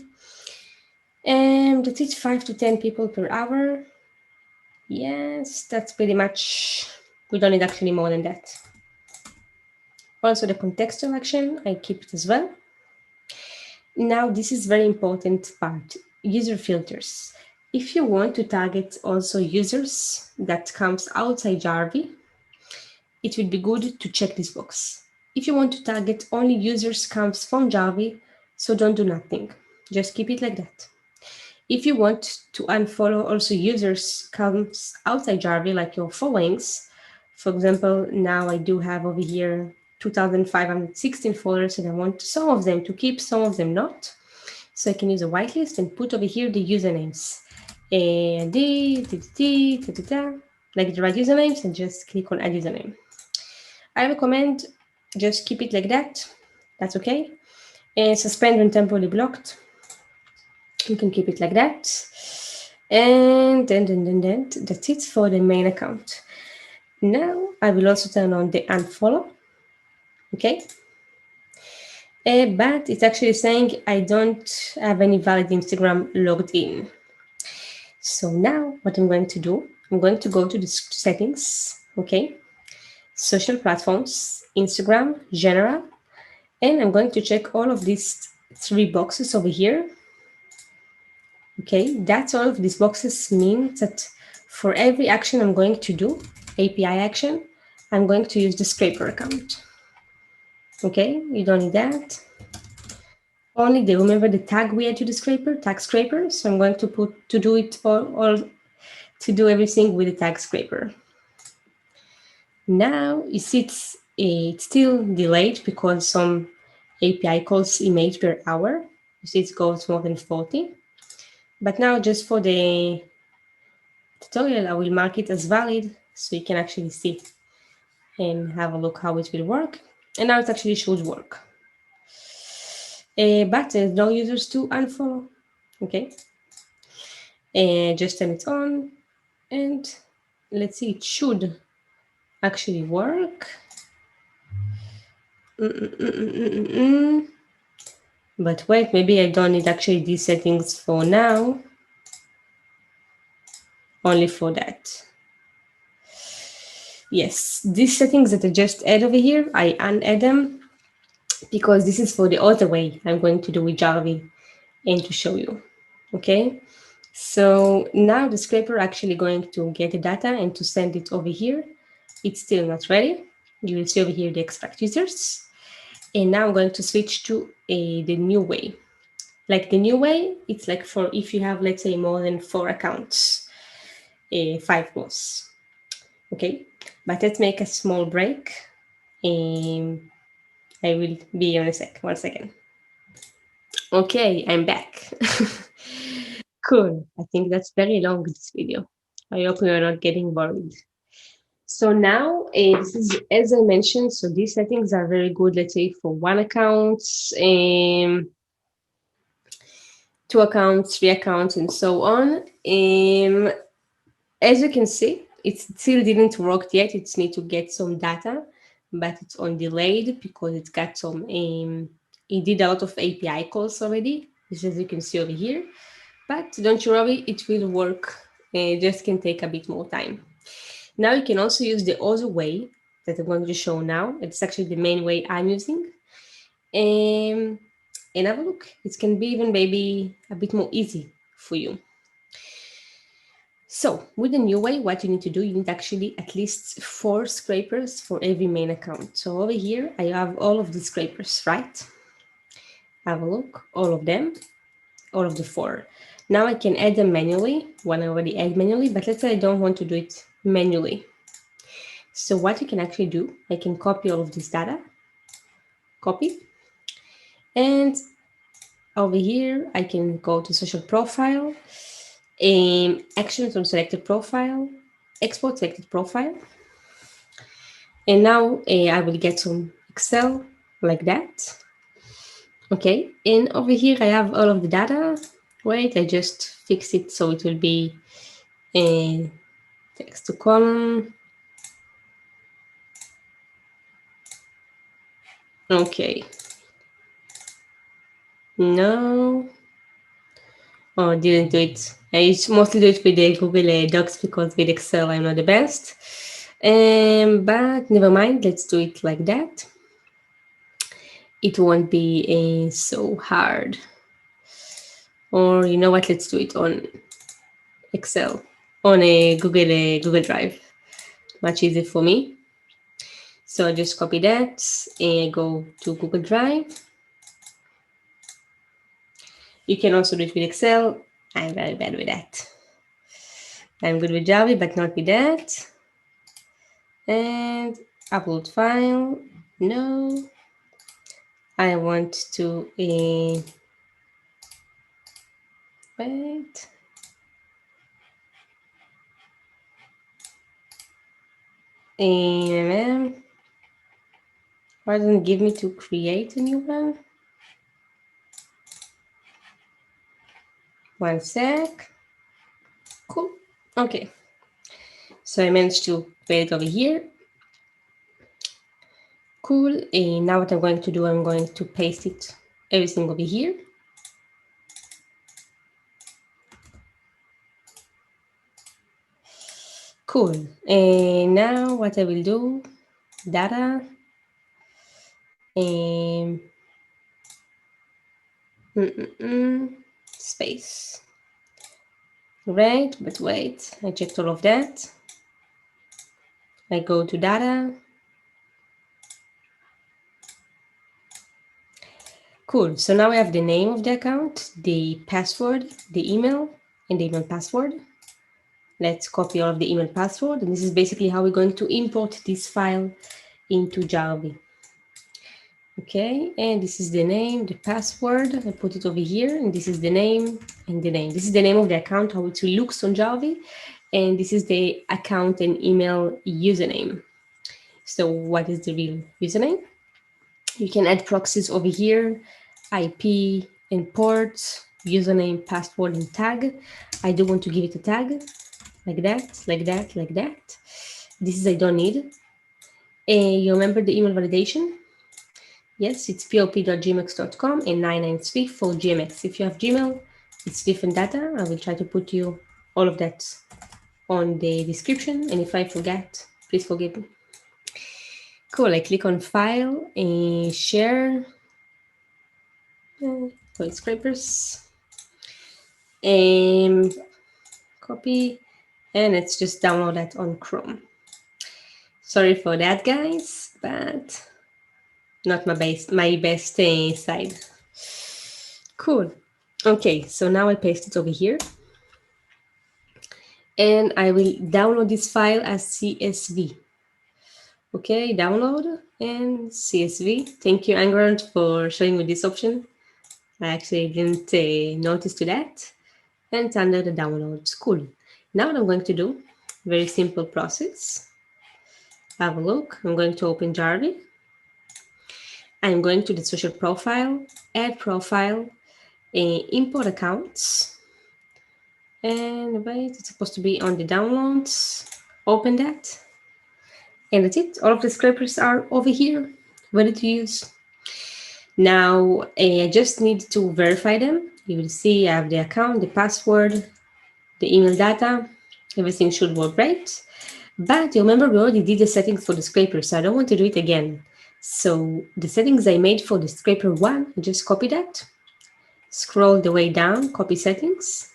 And that's it, 5 to 10 people per hour. Yes, that's pretty much, we don't need actually more than that. Also the contextual action, I keep it as well. Now this is very important part, user filters. If you want to target also users that comes outside Jarvee, it would be good to check this box. If you want to target only users comes from Jarvee, so don't do nothing. Just keep it like that. If you want to unfollow also users comes outside Jarvee, like your followings, for example, now I do have over here 2,516 followers and I want some of them to keep, some of them not. So I can use a whitelist and put over here the usernames. Like the right usernames, and just click on add username. I recommend just keep it like that. That's okay. And suspend when temporarily blocked. You can keep it like that. And then that's it for the main account. Now I will also turn on the unfollow. Okay. But it's actually saying I don't have any valid Instagram logged in. So now what I'm going to do, I'm going to go to the settings. Okay. Social platforms, Instagram, general, and I'm going to check all of these 3 boxes over here. Okay, that's all of these boxes mean that for every action I'm going to do, API action, I'm going to use the scraper account. Okay, you don't need that. Only remember the tag we add to the scraper, tag scraper. So I'm going to do it all to do everything with the tag scraper. Now you see it's still delayed because some API calls image per hour. You see it goes more than 40. But now just for the tutorial, I will mark it as valid so you can actually see and have a look how it will work. And now it actually should work. But there's no users to unfollow. Okay. Just turn it on and let's see, it should actually work. But wait, maybe I don't need actually these settings for now. Only for that. Yes, these settings that I just add over here, I unadd them because this is for the other way I'm going to do with Jarvee and to show you. Okay, so now the scraper actually going to get the data and to send it over here. It's still not ready. You will see over here the extract users. And now I'm going to switch to the new way. Like the new way, it's like for if you have, let's say, more than 4 accounts, 5 plus. Okay, but let's make a small break. I will be on a sec. 1 second. Okay, I'm back. Cool. I think that's very long, this video. I hope you're not getting bored. So now, this is, as I mentioned, so these settings are very good, let's say, for one account, 2 accounts, 3 accounts, and so on. As you can see, it still didn't work yet. It needs to get some data, but it's on delayed because it's got some, it did a lot of API calls already, just as you can see over here. But don't you worry, it will work. It just can take a bit more time. Now you can also use the other way that I'm going to show now. It's actually the main way I'm using. And have a look. It can be even maybe a bit more easy for you. So with the new way, what you need to do, you need actually at least 4 scrapers for every main account. So over here, I have all of the scrapers, right? Have a look, all of them, all of the 4. Now I can add them manually, one I already add manually, but let's say I don't want to do it manually. So what you can actually do, I can copy all of this data, copy, and over here, I can go to social profile, actions on selected profile, export selected profile. And now I will get some Excel like that. Okay, and over here I have all of the data. Wait, I just fix it so it will be a text to column. Okay. No. Oh, didn't do it. I mostly do it with the Google Docs because with Excel I'm not the best. But never mind, let's do it like that. It won't be so hard. Or you know what, let's do it on Excel, on a Google Drive. Much easier for me. So I just copy that and go to Google Drive. You can also do it with Excel. I'm very bad with that. I'm good with Jarvee, but not with that. And upload file. No. I want to wait. Why doesn't it give me to create a new one? One sec. Cool. Okay. So I managed to create it over here. Cool. And now what I'm going to do, I'm going to paste it everything over here. Cool. And now what I will do, data, and space. Right, but wait, I checked all of that. I go to data. Cool, so now I have the name of the account, the password, the email, and the email password. Let's copy all of the email password, and this is basically how we're going to import this file into Jarvee. Okay, and this is the name, the password, I put it over here, and this is the name and the name. This is the name of the account, how it looks on Jarvee, and this is the account and email username. So what is the real username? You can add proxies over here, IP, import, username, password, and tag. I do want to give it a tag, like that, like that, like that. This is I don't need. You remember the email validation? Yes, it's pop.gmx.com and 993 for GMX. If you have Gmail, it's different data. I will try to put you all of that on the description. And if I forget, please forgive me. Cool, I click on File and Share. Call Scrapers. And copy. And let's just download that on Chrome. Sorry for that, guys, but not my best side. Cool. Okay, so now I paste it over here. And I will download this file as CSV. Okay, download and CSV. Thank you, Angrand, for showing me this option. I actually didn't notice to that. And it's under the downloads. Cool. Now what I'm going to do, very simple process. Have a look. I'm going to open Jarvee. I'm going to the social profile, add profile, import accounts. And wait, it's supposed to be on the downloads. Open that. And that's it. All of the scrapers are over here, ready to use. Now, I just need to verify them. You will see I have the account, the password, the email data. Everything should work right. But you remember we already did the settings for the scraper, so I don't want to do it again. So the settings I made for the scraper 1, just copy that. Scroll the way down, copy settings.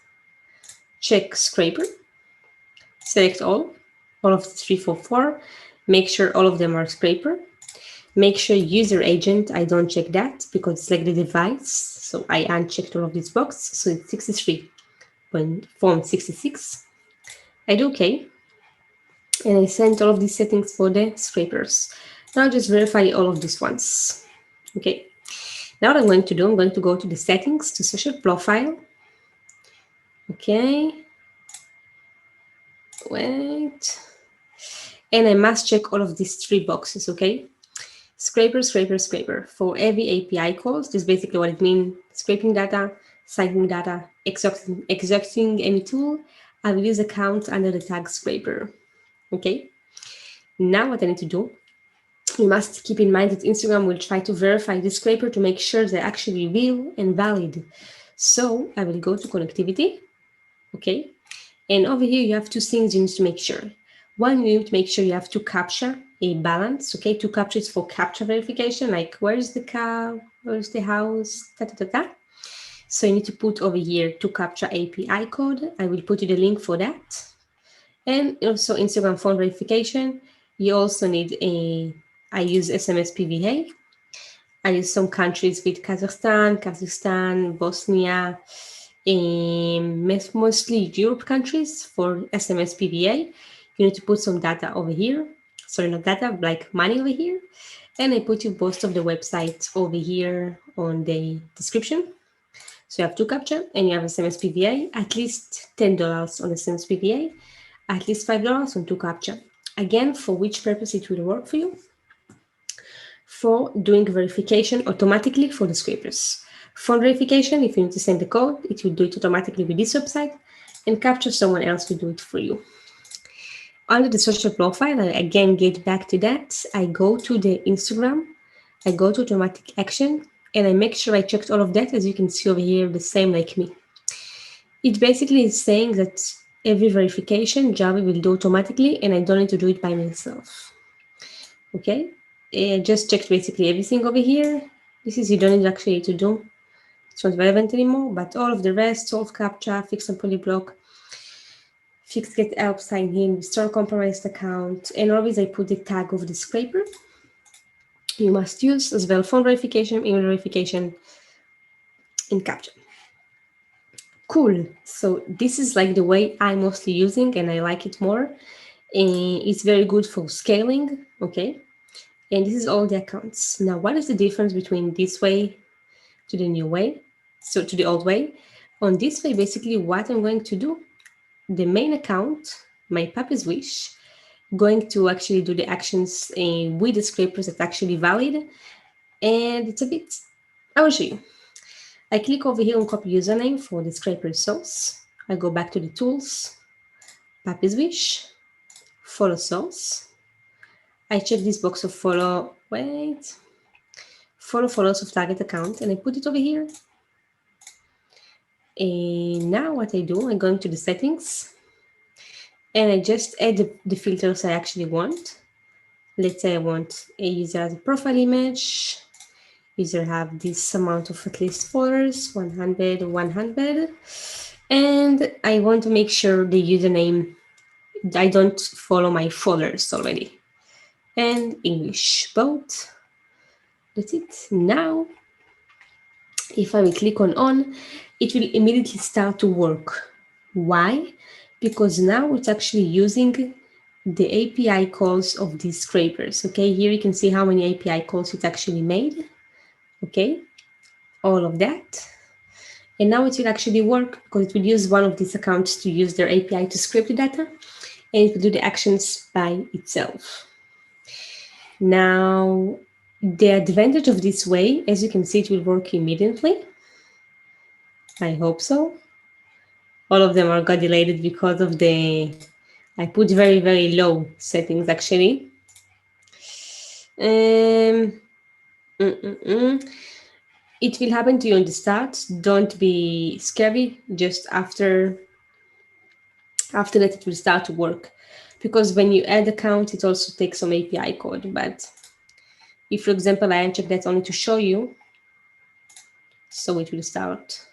Check scraper. Select all of the 3, 4, 4. Make sure all of them are scraper. Make sure user agent, I don't check that because it's like the device. So I unchecked all of these boxes. So it's 63. When form 66. I do OK. And I sent all of these settings for the scrapers. Now just verify all of these ones. Okay. Now what I'm going to do, I'm going to go to the settings, to social profile. Okay. Wait. And I must check all of these 3 boxes, okay? Scraper, scraper, scraper. For every API calls, this is basically what it means. Scraping data, citing data, extracting any tool. I will use account under the tag scraper. Okay. Now what I need to do, you must keep in mind that Instagram will try to verify the scraper to make sure they're actually real and valid. So I will go to connectivity. Okay. And over here, you have 2 things you need to make sure. One, you need to make sure you have to capture a balance. Okay, 2 captures for capture verification, like where's the cow, where's the house, ta ta ta ta. So you need to put over here to capture API code. I will put you the link for that. And also Instagram phone verification. You also need I use SMS PVA. I use some countries with Kazakhstan, Bosnia, mostly Europe countries for SMS PVA. You need to put some data over here. Sorry, not data, like money over here. And I put you most of the websites over here on the description. So you have 2 capture and you have SMS PVA, at least $10 on SMS PVA, at least $5 on 2 capture. Again, for which purpose it will work for you? For doing verification automatically for the scrapers. Phone verification, if you need to send the code, it will do it automatically with this website, and capture, someone else will do it for you. Under the social profile, I again get back to that. I go to the Instagram, I go to automatic action, and I make sure I checked all of that. As you can see over here, the same like me. It basically is saying that every verification Jarvee will do automatically, and I don't need to do it by myself. Okay, I just checked basically everything over here. This is you don't need actually to do. It's not relevant anymore, but all of the rest, solve captcha, fix and polyblock, fix get help, sign in, restore compromised account, and always I put the tag of the scraper. You must use as well phone verification, email verification, and captcha. Cool. So this is like the way I'm mostly using, and I like it more. And it's very good for scaling. Okay. And this is all the accounts. Now, what is the difference between this way to the new way? So to the old way. On this way, basically what I'm going to do, the main account, my puppy's wish, going to actually do the actions with the scrapers that's actually valid. And it's a bit, I will show you. I click over here on copy username for the scraper source. I go back to the tools, puppy's wish, follow source. I check this box of follow followers of target account, and I put it over here. And now what I do, I go into the settings, and I just add the filters I actually want. Let's say I want a user as a profile image, user have this amount of at least followers, 100, 100. And I want to make sure the username, I don't follow my followers already. And English both. That's it. Now, if I will click on, it will immediately start to work. Why? Because now it's actually using the API calls of these scrapers. Okay, here you can see how many API calls it actually made. Okay, all of that. And now it will actually work because it will use one of these accounts to use their API to script the data, and it will do the actions by itself. Now, the advantage of this way, as you can see, it will work immediately. I hope so. All of them got delayed because of I put very, very low settings actually. It will happen to you on the start. Don't be scary. Just after that, it will start to work. Because when you add account, it also takes some API code. But if, for example, I uncheck that only to show you, so it will start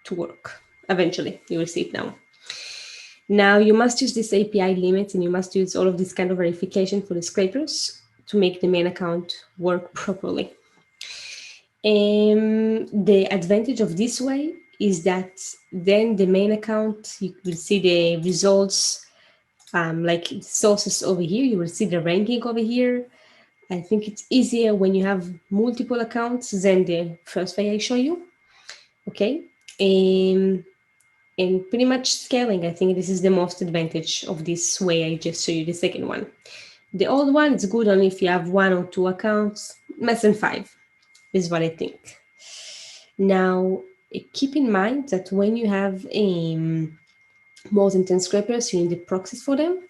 to work. Eventually, you will see it now. Now you must use this API limits, and you must use all of this kind of verification for the scrapers to make the main account work properly. The advantage of this way is that then the main account, you will see the results, like sources over here. You will see the ranking over here. I think it's easier when you have multiple accounts than the first way I show you. Okay. And pretty much scaling, I think this is the most advantage of this way I just showed you, the second one. The old one is good only if you have 1 or 2 accounts, less than 5 is what I think. Now, keep in mind that when you have more than 10 scrapers, you need the proxies for them.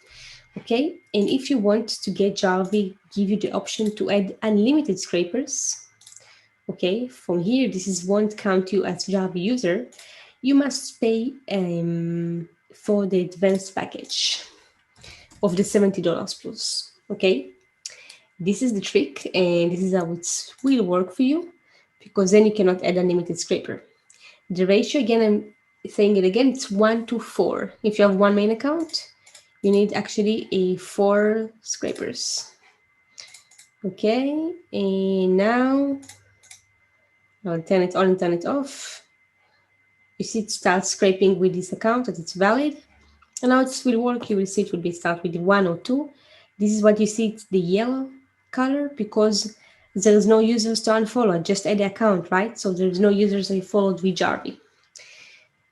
Okay, and if you want to get Jarvee, give you the option to add unlimited scrapers. Okay, from here, this won't count you as Jarvee user. You must pay for the advanced package of the $70 plus. Okay, this is the trick, and this is how it will work for you, because then you cannot add unlimited scraper. The ratio, again, I'm saying it again, it's 1 to 4. If you have one main account, you need actually 4 scrapers. Okay, and now I'll turn it on and turn it off. You see it starts scraping with this account that it's valid. And now it will work. You will see it will be start with 1 or 2. This is what you see, it's the yellow color because there is no users to unfollow. I just add the account, right? So there is no users I followed with Jarvee.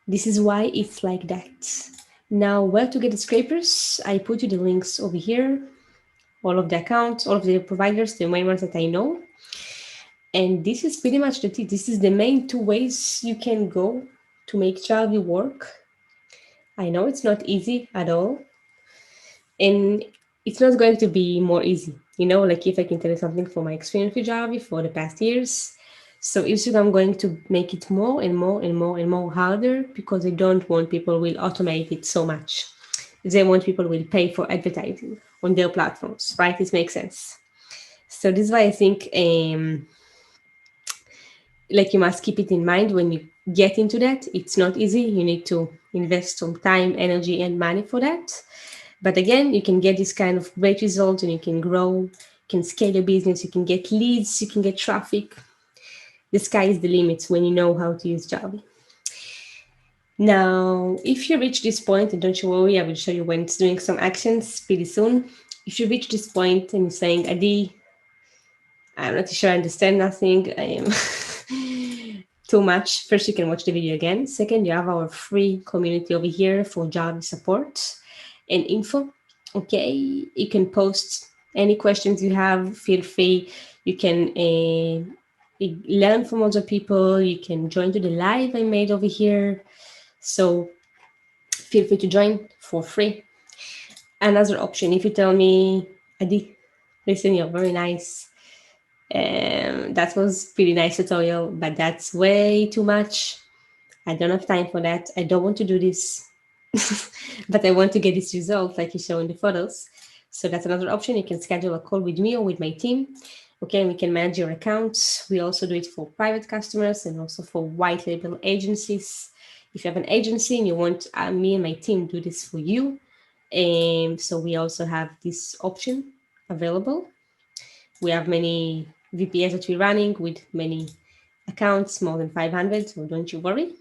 This is why it's like that. Now, where to get the scrapers? I put you the links over here. All of the accounts, all of the providers, the main ones that I know. And this is pretty much the tip. This is the main 2 ways you can go to make Jarvee work. I know it's not easy at all. And it's not going to be more easy. Like if I can tell you something from my experience with Jarvee for the past years. So I'm going to make it more and more and more and more harder because I don't want people will automate it so much. They want people will pay for advertising on their platforms, right? It makes sense. So this is why I think like you must keep it in mind when you get into that. It's not easy. You need to invest some time, energy, and money for that. But again, you can get this kind of great results and you can grow, you can scale your business, you can get leads, you can get traffic. The sky is the limit when you know how to use Jarvee. Now, if you reach this point, and don't you worry, I will show you when it's doing some actions pretty soon. If you reach this point and you're saying, Adi, I'm not sure I understand nothing, I am too much. First, you can watch the video again. Second, you have our free community over here for Jarvee support and info. Okay, you can post any questions you have. Feel free. You can learn from other people. You can join to the live I made over here. So feel free to join for free. Another option, if you tell me, Adi, listen, you're very nice. That was pretty nice tutorial, but that's way too much. I don't have time for that. I don't want to do this, but I want to get this result like you show in the photos. So that's another option. You can schedule a call with me or with my team. Okay, we can manage your accounts. We also do it for private customers and also for white label agencies. If you have an agency and you want me and my team do this for you, so we also have this option available. We have many VPS that we're running with many accounts, more than 500, so don't you worry.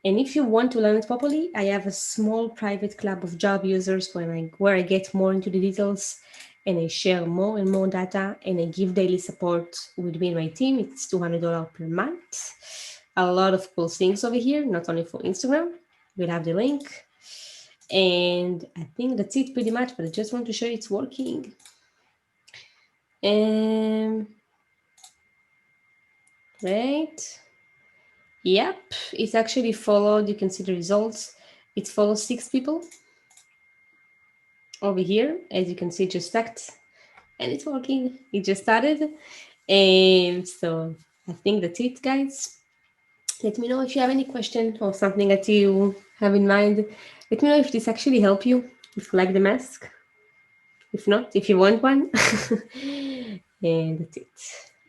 And if you want to learn it properly, I have a small private club of Jarvee users where I get more into the details and I share more and more data and I give daily support with me and my team. It's $200 per month. a lot of cool things over here, not only for Instagram. We'll have the link. And I think that's it pretty much, but I just want to show you it's working. Right. Yep, it's actually followed. You can see the results. It follows 6 people over here. As you can see, it just stacked and it's working. It just started. And so I think that's it, guys. Let me know if you have any question or something that you have in mind. Let me know if this actually helped you, if you like the mask. If not, if you want one. And that's it.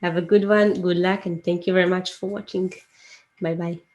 Have a good one. Good luck. And thank you very much for watching. Bye-bye.